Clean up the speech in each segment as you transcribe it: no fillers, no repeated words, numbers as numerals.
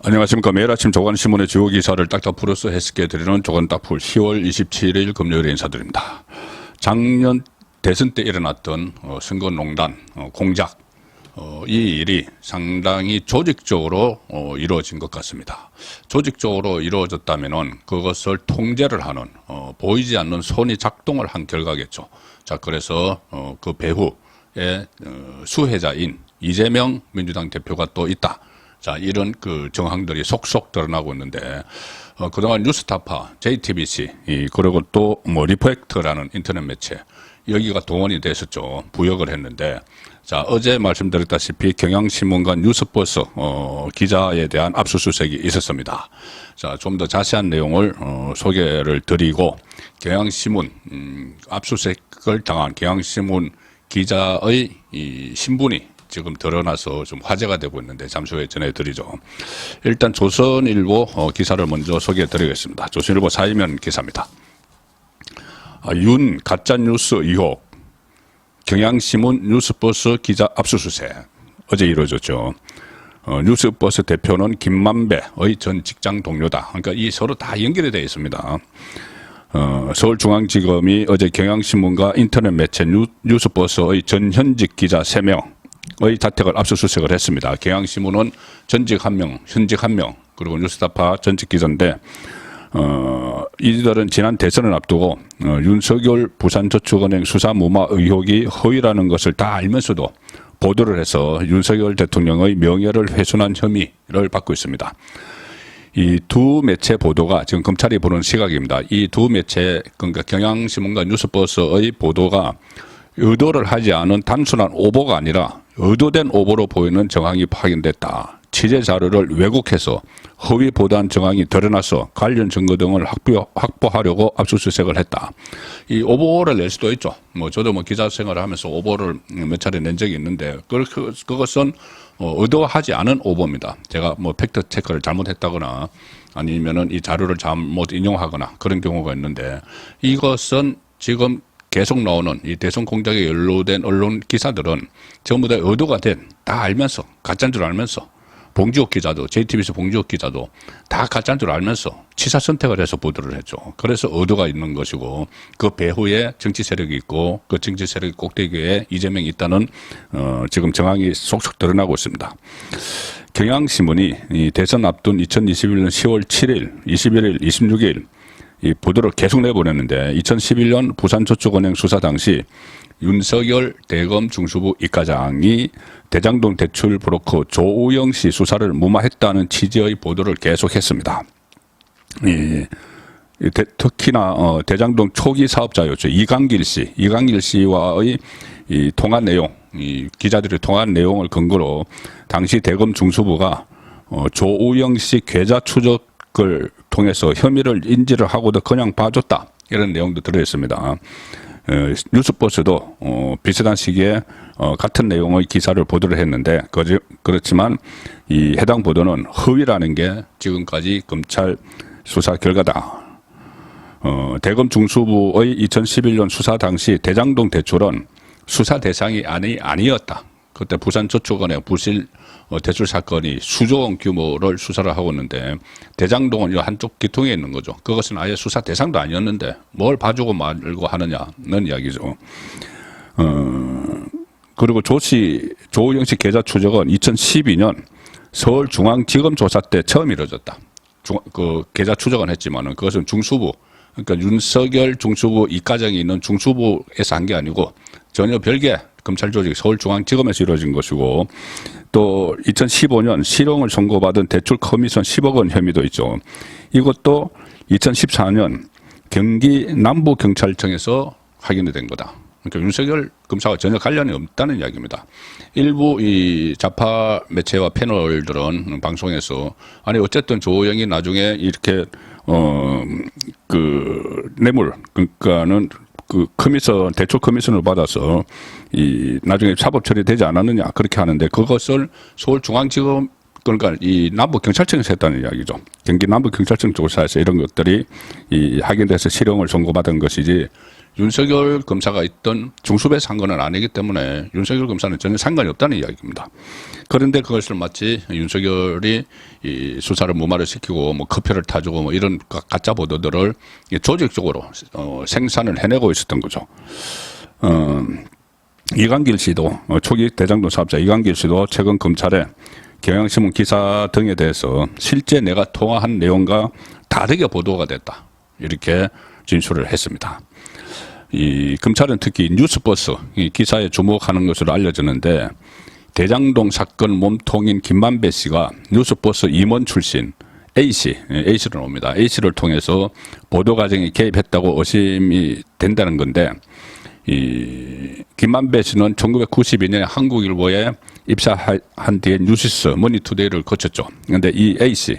안녕하십니까. 매일 아침 조간신문의 주요 기사를 딱딱 풀어서 해석해 드리는 조간딱풀 10월 27일 금요일에 인사드립니다. 작년 대선 때 일어났던 선거농단, 공작, 이 일이 상당히 조직적으로 이루어진 것 같습니다. 조직적으로 이루어졌다면은 그것을 통제를 하는 보이지 않는 손이 작동을 한 결과겠죠. 자, 그래서 그 배후에 수혜자인 이재명 민주당 대표가 또 있다. 자, 이런 그 정황들이 속속 드러나고 있는데, 그동안 뉴스타파, JTBC, 그리고 또 리포액터라는 인터넷 매체, 여기가 동원이 됐었죠. 부역을 했는데, 자, 어제 말씀드렸다시피 경향신문과 뉴스버스, 기자에 대한 압수수색이 있었습니다. 자, 좀 더 자세한 내용을, 소개를 드리고, 경향신문, 압수수색을 당한 경향신문 기자의 이 신분이 지금 드러나서 좀 화제가 되고 있는데 잠시 후에 전해드리죠. 일단 조선일보 기사를 먼저 소개해드리겠습니다. 조선일보 사이면 기사입니다. 윤 가짜뉴스 의혹, 경향신문 뉴스버스 기자 압수수색 어제 이루어졌죠. 뉴스버스 대표는 김만배의 전 직장 동료다. 그러니까 이 서로 다 연결이 되어 있습니다. 서울중앙지검이 어제 경향신문과 인터넷 매체 뉴스버스의 전현직 기자 3명 의 자택을 압수수색을 했습니다. 경향신문은 전직 1명, 현직 1명, 그리고 뉴스타파 전직 기자인데, 이들은 지난 대선을 앞두고, 윤석열 부산저축은행 수사 무마 의혹이 허위라는 것을 다 알면서도 보도를 해서 윤석열 대통령의 명예를 훼손한 혐의를 받고 있습니다. 이 두 매체 보도가 지금 검찰이 보는 시각입니다. 이 두 매체, 그러니까 경향신문과 뉴스버스의 보도가 의도를 하지 않은 단순한 오보가 아니라 의도된 오보로 보이는 정황이 확인됐다. 취재 자료를 왜곡해서 허위 보도한 정황이 드러나서 관련 증거 등을 확보하려고 압수수색을 했다. 이 오보를 낼 수도 있죠. 저도 기자 생활을 하면서 오보를 몇 차례 낸 적이 있는데 그것은 의도하지 않은 오보입니다. 제가 팩트 체크를 잘못했다거나 아니면은 이 자료를 잘못 인용하거나 그런 경우가 있는데 이것은 지금 계속 나오는 이 대선 공작에 연루된 언론 기사들은 전부 다 의도가 다 알면서, 가짜인 줄 알면서, 봉지욱 기자도, JTBC 봉지욱 기자도 다 가짜인 줄 알면서 취사 선택을 해서 보도를 했죠. 그래서 의도가 있는 것이고, 그 배후에 정치 세력이 있고, 그 정치 세력의 꼭대기에 이재명이 있다는, 지금 정황이 속속 드러나고 있습니다. 경향신문이 이 대선 앞둔 2021년 10월 7일, 21일, 26일, 이 보도를 계속 내보냈는데 2011년 부산저축은행 수사 당시 윤석열 대검 중수부 이과장이 대장동 대출 브로커 조우영 씨 수사를 무마했다는 취지의 보도를 계속했습니다. 특히나 대장동 초기 사업자였죠. 이강길 씨와의 이 통화 내용, 이 기자들이 통화한 내용을 근거로 당시 대검 중수부가 조우영 씨 계좌 추적을 통해서 혐의를 인지를 하고도 그냥 봐줬다. 이런 내용도 들어있습니다. 뉴스버스도 비슷한 시기에 같은 내용의 기사를 보도를 했는데 그렇지만 이 해당 보도는 허위라는 게 지금까지 검찰 수사 결과다. 대검 중수부의 2011년 수사 당시 대장동 대출은 수사 대상이 아니었다. 그때 부산저축은행 부실 대출 사건이 수조 원 규모를 수사를 하고 있는데 대장동은 이 한쪽 기통에 있는 거죠. 그것은 아예 수사 대상도 아니었는데 뭘 봐주고 말고 하느냐는 이야기죠. 그리고 조우영 씨 계좌 추적은 2012년 서울중앙지검 조사 때 처음 이루어졌다. 그 계좌 추적은 했지만은 그것은 중수부, 그러니까 윤석열 중수부 이과장이 있는 중수부에서 한 게 아니고 전혀 별개 검찰 조직 서울중앙지검에서 이루어진 것이고 또 2015년 실형을 선고받은 대출 커미션 10억 원 혐의도 있죠. 이것도 2014년 경기 남부경찰청에서 확인이 된 거다. 그러니까 윤석열 검사와 전혀 관련이 없다는 이야기입니다. 일부 이 좌파 매체와 패널들은 방송에서 아니 어쨌든 조영이 나중에 이렇게 그 뇌물 그러니까는 그 커미션, 대출 커미션을 받아서 이 나중에 사법 처리되지 않았느냐 그렇게 하는데 그것을 서울중앙지검 그러니까 이 남부경찰청에서 했다는 이야기죠. 경기 남부경찰청 조사에서 이런 것들이 이 확인돼서 실형을 선고받은 것이지 윤석열 검사가 있던 중수부에서 한 건 아니기 때문에 윤석열 검사는 전혀 상관이 없다는 이야기입니다. 그런데 그것을 마치 윤석열이 이 수사를 무마를 시키고 뭐 커피를 타주고 뭐 이런 가짜 보도들을 조직적으로 생산을 해내고 있었던 거죠. 이광길 씨도 초기 대장동 사업자 이광길 씨도 최근 검찰에 경향신문 기사 등에 대해서 실제 내가 통화한 내용과 다르게 보도가 됐다. 이렇게 진술을 했습니다. 이 검찰은 특히 뉴스버스 이 기사에 주목하는 것으로 알려졌는데 대장동 사건 몸통인 김만배 씨가 뉴스버스 임원 출신 A씨로 옵니다. A씨를 통해서 보도 과정에 개입했다고 의심이 된다는 건데 이 김만배 씨는 1992년에 한국일보에 입사한 뒤에 뉴시스 머니투데이를 거쳤죠. 그런데 이 A씨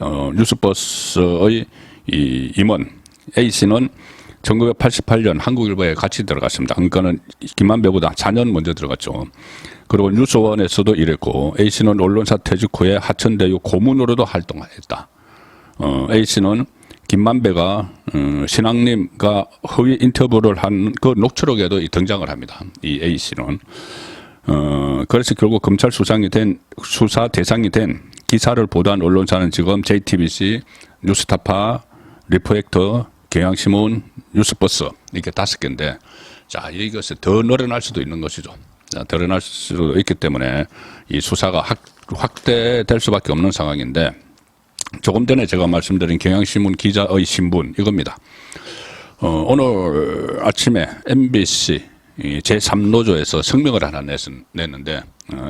뉴스버스의 이 임원 A씨는 1988년 한국일보에 같이 들어갔습니다. 그러니까는 김만배보다 4년 먼저 들어갔죠. 그리고 뉴스원에서도 일했고 A씨는 언론사 퇴직 후에 하천대유 고문으로도 활동했다. A씨는 김만배가 신앙님과 허위 인터뷰를 한 그 녹취록에도 등장을 합니다. 이 A씨는. 그래서 결국 검찰 수사 대상이 된 기사를 보도한 언론사는 지금 JTBC, 뉴스타파, 리포액터, 경향신문, 뉴스버스 이렇게 5개인데 자 이것이 더 늘어날 수도 있는 것이죠. 자, 늘어날 수도 있기 때문에 이 수사가 확대될 수밖에 없는 상황인데 조금 전에 제가 말씀드린 경향신문 기자의 신분 이겁니다. 오늘 아침에 MBC 제3노조에서 성명을 하나 냈는데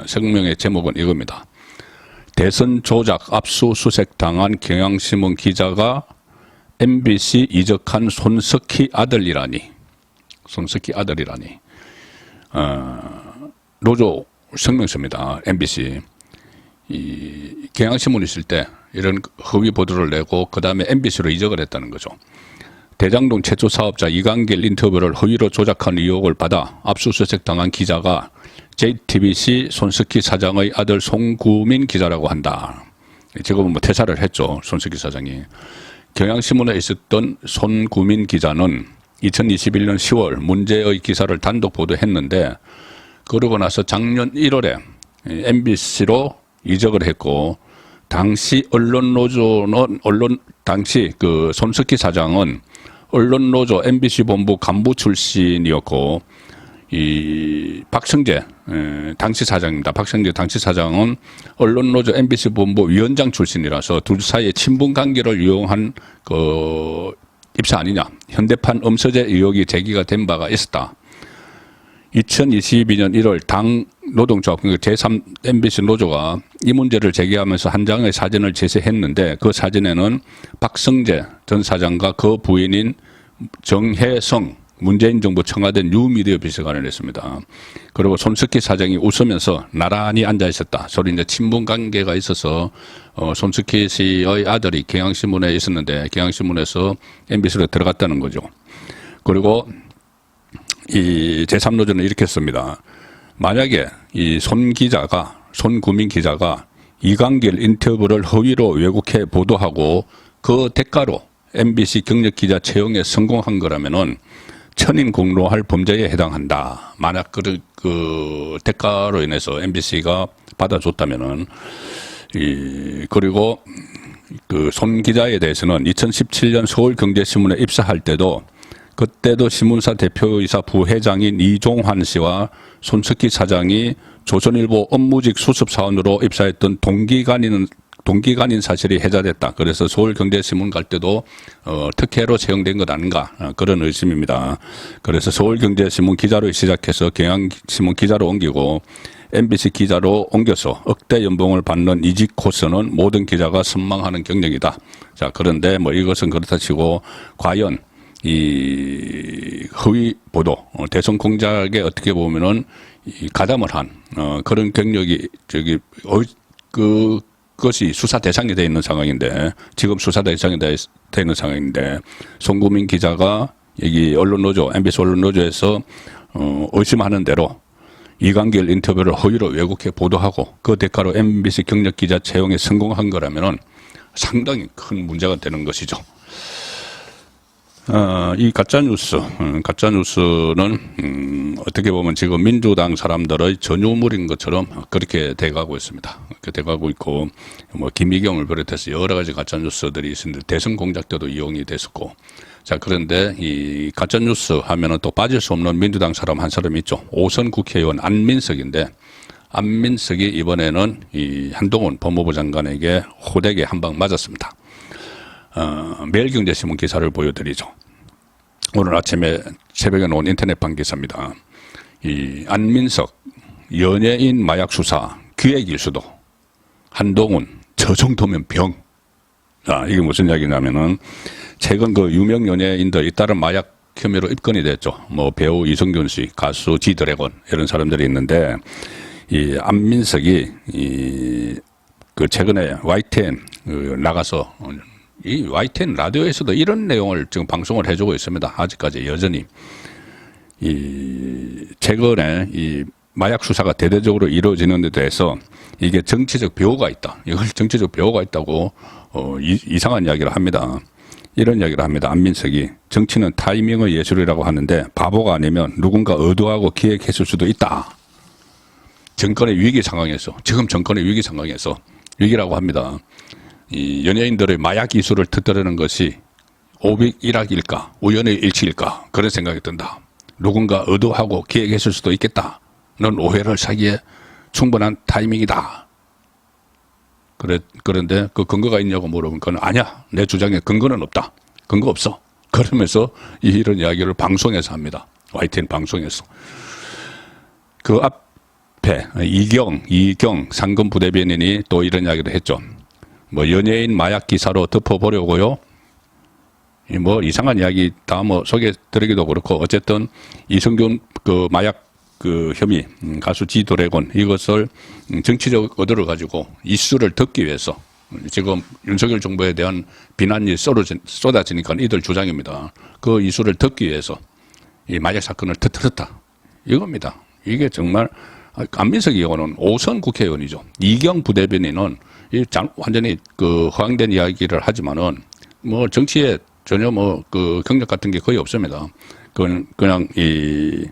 성명의 제목은 이겁니다. 대선 조작 압수수색 당한 경향신문 기자가 MBC 이적한 손석희 아들이라니. 노조 성명서입니다. MBC. 이 경향신문 있을 때 이런 허위 보도를 내고 그 다음에 MBC로 이적을 했다는 거죠. 대장동 최초 사업자 이광길 인터뷰를 허위로 조작한 의혹을 받아 압수수색 당한 기자가 JTBC 손석희 사장의 아들 송구민 기자라고 한다. 지금은 뭐 퇴사를 했죠. 손석희 사장이. 경향신문에 있었던 손구민 기자는 2021년 10월 문제의 기사를 단독 보도했는데 그러고 나서 작년 1월에 MBC로 이적을 했고 당시 당시 그 손석희 사장은 언론노조 MBC 본부 간부 출신이었고 이 박성재 당시 사장입니다. 박성재 당시 사장은 언론노조 MBC 본부 위원장 출신이라서 둘 사이의 친분 관계를 이용한 그 입사 아니냐. 현대판 엄서재 의혹이 제기가 된 바가 있었다. 2022년 1월 당 노동조합 제3 MBC 노조가 이 문제를 제기하면서 한 장의 사진을 제시했는데 그 사진에는 박성재 전 사장과 그 부인인 정혜성 문재인 정부 청와대 뉴미디어 비서관을 했습니다. 그리고 손석희 사장이 웃으면서 나란히 앉아 있었다. 서로 이제 친분 관계가 있어서 손석희 씨의 아들이 경향신문에 있었는데 경향신문에서 MBC로 들어갔다는 거죠. 그리고 이 제3노조는 이렇게 씁니다. 만약에 이 손구민 기자가 이광길 인터뷰를 허위로 왜곡해 보도하고 그 대가로 MBC 경력 기자 채용에 성공한 거라면은 천인 공로할 범죄에 해당한다. 만약 그 대가로 인해서 MBC가 받아줬다면은 그리고 그 손 기자에 대해서는 2017년 서울경제신문에 입사할 때도 그때도 신문사 대표이사 부회장인 이종환 씨와 손석희 사장이 조선일보 업무직 수습사원으로 입사했던 동기간인 사실이 해자됐다. 그래서 서울경제신문 갈 때도 특혜로 채용된 것 아닌가 그런 의심입니다. 그래서 서울경제신문 기자로 시작해서 경향신문 기자로 옮기고 MBC 기자로 옮겨서 억대 연봉을 받는 이직 코스는 모든 기자가 선망하는 경력이다. 자, 그런데 뭐 이것은 그렇다 치고 과연 이 허위 보도, 대선 공작에 어떻게 보면은 가담을 한 그런 경력이 그것이 수사 대상이 되어 있는 상황인데 지금 수사 대상이 되어 있는 상황인데 송구민 기자가 여기 언론노조 MBC 언론노조에서 의심하는 대로 이광길 인터뷰를 허위로 왜곡해 보도하고 그 대가로 MBC 경력 기자 채용에 성공한 거라면은 상당히 큰 문제가 되는 것이죠. 이 가짜뉴스는 어떻게 보면 지금 민주당 사람들의 전유물인 것처럼 그렇게 돼가고 있습니다. 그렇게 돼가고 있고, 뭐 김의경을 비롯해서 여러 가지 가짜뉴스들이 있는데 대선 공작 때도 이용이 됐었고, 자, 그런데 이 가짜뉴스 하면은 또 빠질 수 없는 민주당 사람 한 사람이 있죠. 5선 국회의원 안민석인데, 안민석이 이번에는 이 한동훈 법무부 장관에게 호되게 한 방 맞았습니다. 매일경제신문 기사를 보여드리죠. 오늘 아침에 새벽에 나온 인터넷판 기사입니다. 이 안민석 연예인 마약 수사 기획일 수도 한동훈 저 정도면 병. 자, 이게 무슨 이야기냐면은 최근 그 유명 연예인들 잇따른 마약 혐의로 입건이 됐죠. 뭐 배우 이성균 씨, 가수 지드래곤 이런 사람들이 있는데 이 안민석이 그 최근에 YTN 나가서 이 YTN 라디오에서도 이런 내용을 지금 방송을 해주고 있습니다. 아직까지 여전히 이 최근에 이 마약 수사가 대대적으로 이루어지는 데 대해서 이게 정치적 벼우가 있다. 이걸 정치적 벼우가 있다고 이상한 이야기를 합니다. 이런 이야기를 합니다. 안민석이 정치는 타이밍의 예술이라고 하는데 바보가 아니면 누군가 의도하고 기획했을 수도 있다. 정권의 위기 상황에서 지금 정권의 위기 상황에서 위기라고 합니다. 이 연예인들의 마약 기술을 터뜨리는 것이 오빅일학일까 우연의 일치일까 그런 생각이 든다. 누군가 의도하고 기획했을 수도 있겠다는 오해를 사기에 충분한 타이밍이다. 그런데 그 근거가 있냐고 물어보니까 아니야. 내 주장에 근거는 없다. 근거 없어. 그러면서 이런 이야기를 방송에서 합니다. YTN 방송에서. 그 앞에 이경 상금 부대변인이 또 이런 이야기를 했죠. 뭐 연예인 마약 기사로 덮어보려고요. 뭐 이상한 이야기 다 뭐 소개드리기도 그렇고 어쨌든 이성균 그 마약 그 혐의 가수 지드래곤 이것을 정치적 의도를 가지고 이슈를 덮기 위해서 지금 윤석열 정부에 대한 비난이 쏟아지니까 이들 주장입니다. 그 이슈를 덮기 위해서 이 마약 사건을 터뜨렸다. 이겁니다. 이게 정말 안민석 의원은 5선 국회의원이죠. 이경 부대변인은 완전히 그 허황된 이야기를 하지만은 뭐 정치에 전혀 뭐 그 경력 같은 게 거의 없습니다. 그냥 이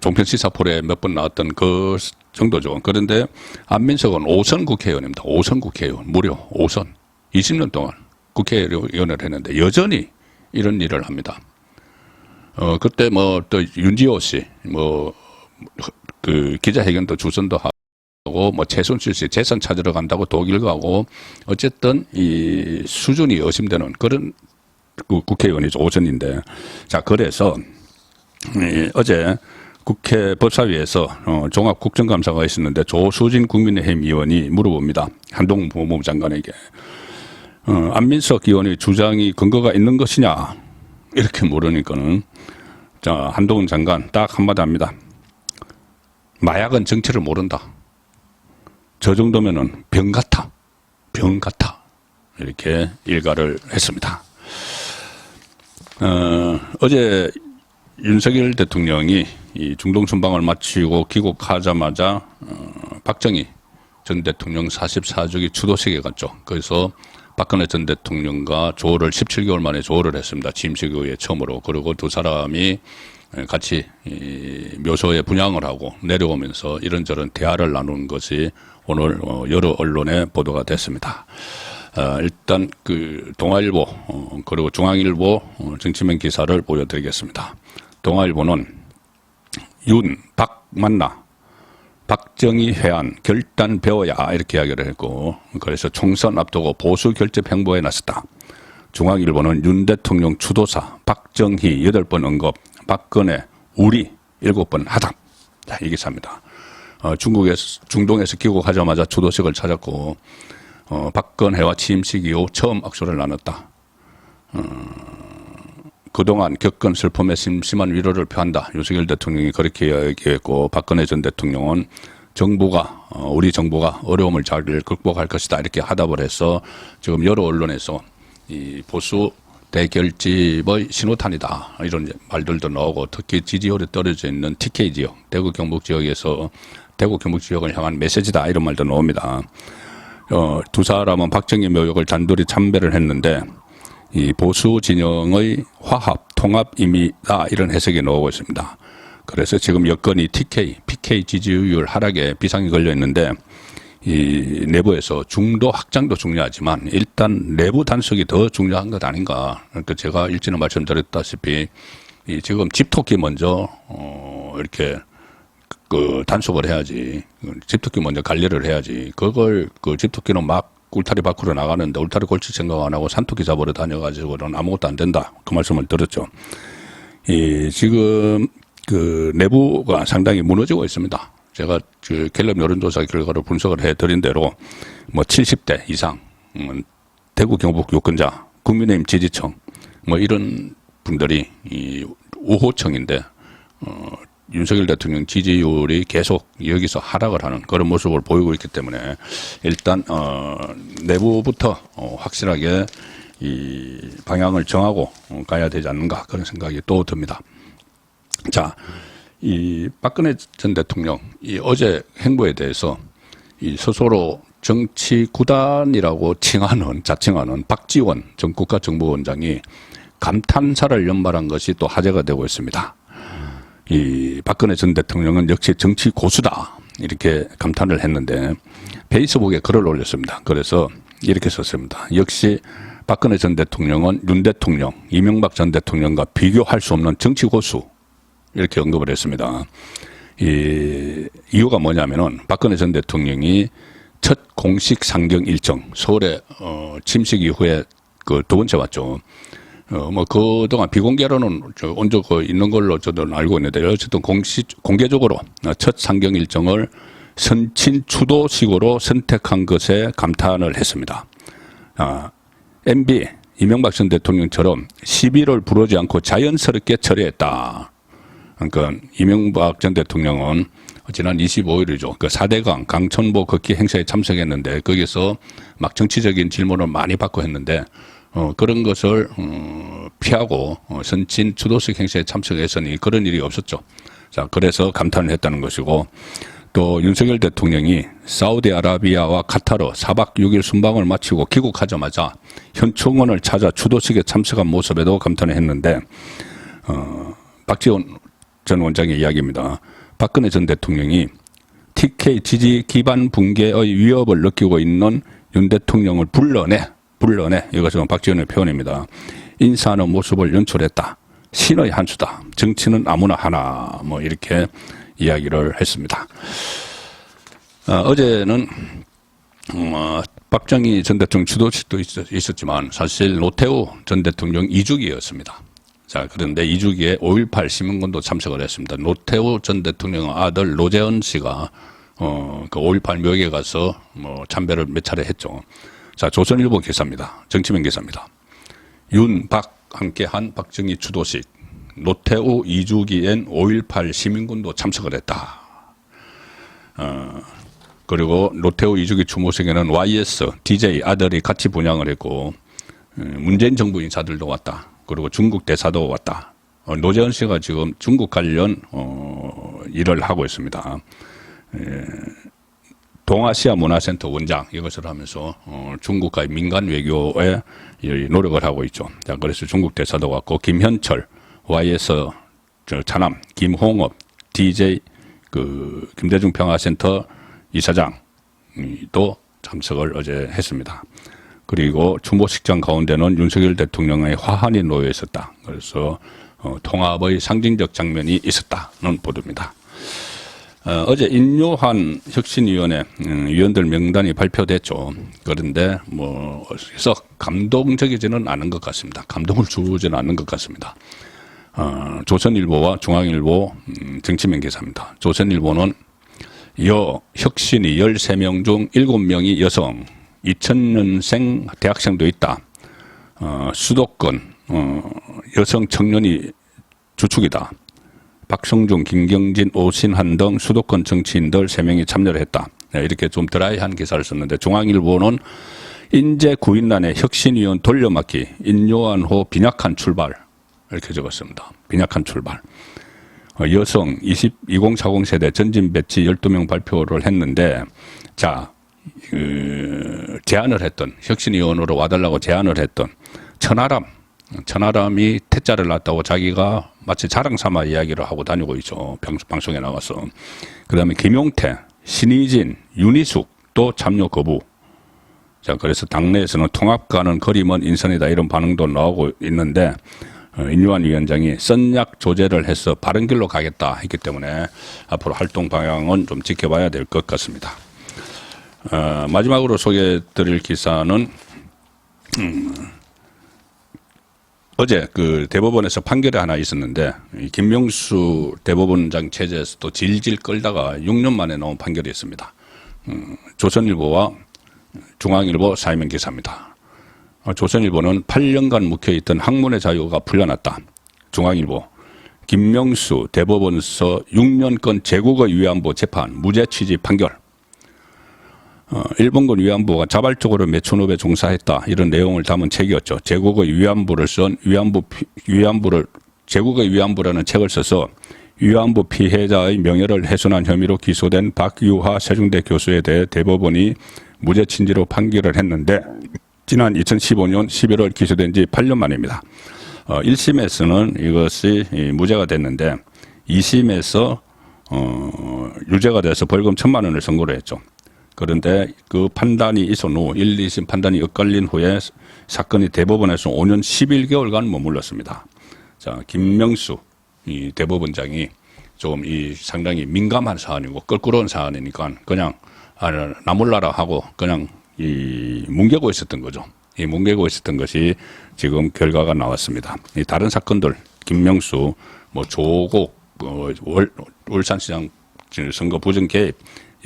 종편 시사폴에 몇 번 나왔던 그 정도죠. 그런데 안민석은 5선 국회의원입니다. 5선 국회의원 무려 5선 20년 동안 국회의원을 했는데 여전히 이런 일을 합니다. 그때 뭐 또 윤지호 씨 뭐 그 기자회견도 주선도 하고 뭐 최순실 씨 재산 찾으러 간다고 독일 가고 어쨌든 이 수준이 의심되는 그런 국회의원이죠. 5선인데 자 그래서 어제 국회 법사위에서 종합국정감사가 있었는데 조수진 국민의힘 의원이 물어봅니다. 한동훈 법무부 장관에게 안민석 의원의 주장이 근거가 있는 것이냐 이렇게 물으니까는 자 한동훈 장관 딱 한마디 합니다. 마약은 정치를 모른다. 저 정도면은 병 같아. 병 같아. 이렇게 일가를 했습니다. 어제 윤석열 대통령이 이 중동 순방을 마치고 귀국하자마자 박정희 전 대통령 44주기 추도식에 갔죠. 그래서 박근혜 전 대통령과 조를 17개월 만에 조를 했습니다. 짐식 이후에 처음으로. 그리고 두 사람이 같이 묘소에 분향을 하고 내려오면서 이런저런 대화를 나누는 것이 오늘 여러 언론에 보도가 됐습니다. 일단 그 동아일보 그리고 중앙일보 정치면 기사를 보여드리겠습니다. 동아일보는 박 만나 박정희 회안 결단 배워야 이렇게 이야기를 했고 그래서 총선 앞두고 보수 결집 행보에 나섰다. 중앙일보는 윤 대통령 추도사 박정희 8번 언급 박근혜 우리 7번 하답. 자, 이 기사입니다. 중동에서 귀국하자마자 추도식을 찾았고 박근혜와 취임식 이후 처음 악수를 나눴다. 그동안 겪은 슬픔에 심심한 위로를 표한다. 윤석열 대통령이 그렇게 얘기했고 박근혜 전 대통령은 우리 정부가 어려움을 잘 극복할 것이다. 이렇게 하답을 해서 지금 여러 언론에서 이 보수 대결집의 신호탄이다. 이런 말들도 나오고 특히 지지율이 떨어져 있는 TK 지역, 대구 경북 지역에서 대구 경북 지역을 향한 메시지다. 이런 말도 나옵니다. 두 사람은 박정희 묘역을 단둘이 참배를 했는데 이 보수 진영의 화합, 통합임이다 이런 해석이 나오고 있습니다. 그래서 지금 여건이 PK 지지율 하락에 비상이 걸려 있는데 이 내부에서 중도 확장도 중요하지만 일단 내부 단속이 더 중요한 것 아닌가. 그러니까 제가 일전에 말씀드렸다시피 이 지금 집토끼 먼저 이렇게 그 단속을 해야지. 집토끼 먼저 관리를 해야지. 그걸 그 집토끼는 막 울타리 밖으로 나가는데 울타리 골칠 생각 안 하고 산토끼 잡으러 다녀가지고는 아무것도 안 된다. 그 말씀을 들었죠. 이 지금 그 내부가 상당히 무너지고 있습니다. 제가 그 갤럽 여론조사 결과를 분석을 해드린 대로 뭐 70대 이상 대구 경북 유권자, 국민의힘 지지층 뭐 이런 분들이 이 우호층인데 윤석열 대통령 지지율이 계속 여기서 하락을 하는 그런 모습을 보이고 있기 때문에 일단 내부부터 확실하게 이 방향을 정하고 가야 되지 않는가 그런 생각이 또 듭니다. 자, 이 박근혜 전 대통령 이 어제 행보에 대해서 이 스스로 정치 구단이라고 자칭하는 박지원 전 국가정보원장이 감탄사를 연말한 것이 또 화제가 되고 있습니다. 이 박근혜 전 대통령은 역시 정치 고수다 이렇게 감탄을 했는데 페이스북에 글을 올렸습니다. 그래서 이렇게 썼습니다. 역시 박근혜 전 대통령은 윤 대통령, 이명박 전 대통령과 비교할 수 없는 정치 고수 이렇게 언급을 했습니다. 이 이유가 뭐냐면은 박근혜 전 대통령이 첫 공식 상경 일정 서울에 침식 이후에 그 두 번째 왔죠. 뭐 그동안 비공개로는 온 적 있는 걸로 저도 알고 있는데 어쨌든 공개적으로 첫 상경 일정을 선친 추도식으로 선택한 것에 감탄을 했습니다. MB 이명박 전 대통령처럼 시비를 부르지 않고 자연스럽게 처리했다. 그러니까 이명박 전 대통령은 지난 25일이죠. 그 4대강 강천보 걷기 행사에 참석했는데 거기서 막 정치적인 질문을 많이 받고 했는데 그런 것을 피하고 선친 추도식 행사에 참석했으니 그런 일이 없었죠. 자, 그래서 감탄을 했다는 것이고 또 윤석열 대통령이 사우디아라비아와 카타르 4박 6일 순방을 마치고 귀국하자마자 현충원을 찾아 추도식에 참석한 모습에도 감탄을 했는데 박지원 전 원장의 이야기입니다. 박근혜 전 대통령이 TK 지지 기반 붕괴의 위협을 느끼고 있는 윤 대통령을 불러내 이것은 박지원의 표현입니다. 인사하는 모습을 연출했다. 신의 한 수다. 정치는 아무나 하나 뭐 이렇게 이야기를 했습니다. 어제는 박정희 전 대통령 주도식도 있었지만 사실 노태우 전 대통령 2주기였습니다. 자, 그런데 2주기에 5.18 시민군도 참석을 했습니다. 노태우 전 대통령 아들 노재현 씨가 그 5.18 묘역에 가서 뭐 참배를 몇 차례 했죠. 자, 조선일보 기사입니다. 정치면 기사입니다. 윤, 박 함께한 박정희 추도식. 노태우 2주기엔 5.18 시민군도 참석을 했다. 그리고 노태우 2주기 추모식에는 YS, DJ 아들이 같이 분양을 했고 문재인 정부 인사들도 왔다. 그리고 중국 대사도 왔다. 노재현 씨가 지금 중국 관련 일을 하고 있습니다. 동아시아 문화센터 원장 이것을 하면서 중국과의 민간 외교에 노력을 하고 있죠. 자, 그래서 중국 대사도 왔고 김현철, YS 차남, 김홍업, DJ 그 김대중 평화센터 이사장도 참석을 어제 했습니다. 그리고 추모식장 가운데는 윤석열 대통령의 화환이 놓여 있었다. 그래서 통합의 상징적 장면이 있었다는 보도입니다. 어제 인요한 혁신위원회 위원들 명단이 발표됐죠. 그런데 뭐 그래서 감동적이지는 않은 것 같습니다. 감동을 주지는 않는 것 같습니다. 조선일보와 중앙일보 정치면 기사입니다. 조선일보는 혁신이 13명 중 7명이 여성, 2000년생 대학생도 있다. 수도권 여성 청년이 주축이다. 박성중, 김경진, 오신환 등 수도권 정치인들 3명이 참여를 했다. 이렇게 좀 드라이한 기사를 썼는데 중앙일보는 인재 구인난의 혁신위원 돌려막기, 인요한호 빈약한 출발 이렇게 적었습니다. 빈약한 출발. 여성 2040 세대 전진 배치 12명 발표를 했는데 제안을 했던 혁신위원으로 와달라고 제안을 했던 천하람이 태자를 낳았다고 자기가 마치 자랑 삼아 이야기를 하고 다니고 있죠. 방송에 나와서. 그 다음에 김용태, 신의진, 윤희숙 또 참여 거부. 자, 그래서 당내에서는 통합과는 거리 먼 인선이다 이런 반응도 나오고 있는데, 인유한 위원장이 선약 조제를 해서 바른 길로 가겠다 했기 때문에 앞으로 활동 방향은 좀 지켜봐야 될 것 같습니다. 마지막으로 소개해드릴 기사는 어제 그 대법원에서 판결이 하나 있었는데, 김명수 대법원장 체제에서도 질질 끌다가 6년 만에 나온 판결이 있습니다. 조선일보와 중앙일보 사이면 기사입니다. 조선일보는 8년간 묵혀있던 학문의 자유가 풀려났다. 중앙일보, 김명수 대법원서 6년권 제국의 위안부 재판 무죄 취지 판결. 일본군 위안부가 자발적으로 매춘업에 종사했다 이런 내용을 담은 책이었죠. 제국의 위안부를 쓴 제국의 위안부라는 책을 써서 위안부 피해자의 명예를 훼손한 혐의로 기소된 박유하 세종대 교수에 대해 대법원이 무죄 취지로 판결을 했는데, 지난 2015년 11월 기소된 지 8년 만입니다. 1심에서는 이것이 무죄가 됐는데 2심에서 유죄가 돼서 벌금 1,000만 원을 선고를 했죠. 그런데 그 판단이 있은 후 1, 2심 판단이 엇갈린 후에 사건이 대법원에서 5년 11개월간 머물렀습니다. 자, 김명수 이 대법원장이 좀 상당히 민감한 사안이고 껄끄러운 사안이니까 그냥 나 몰라라 하고 그냥 뭉개고 있었던 거죠. 이 뭉개고 있었던 것이 지금 결과가 나왔습니다. 이 다른 사건들 김명수, 조국, 울산시장 선거 부정 개입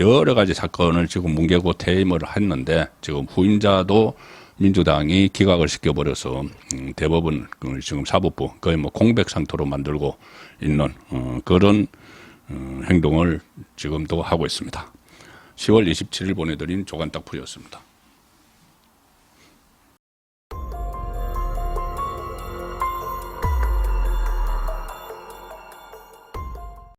여러 가지 사건을 지금 뭉개고 퇴임을 했는데, 지금 후임자도 민주당이 기각을 시켜버려서 대법원 지금 사법부 거의 공백 상태로 만들고 있는 그런 행동을 지금도 하고 있습니다. 10월 27일 보내드린 조간딱풀이었습니다.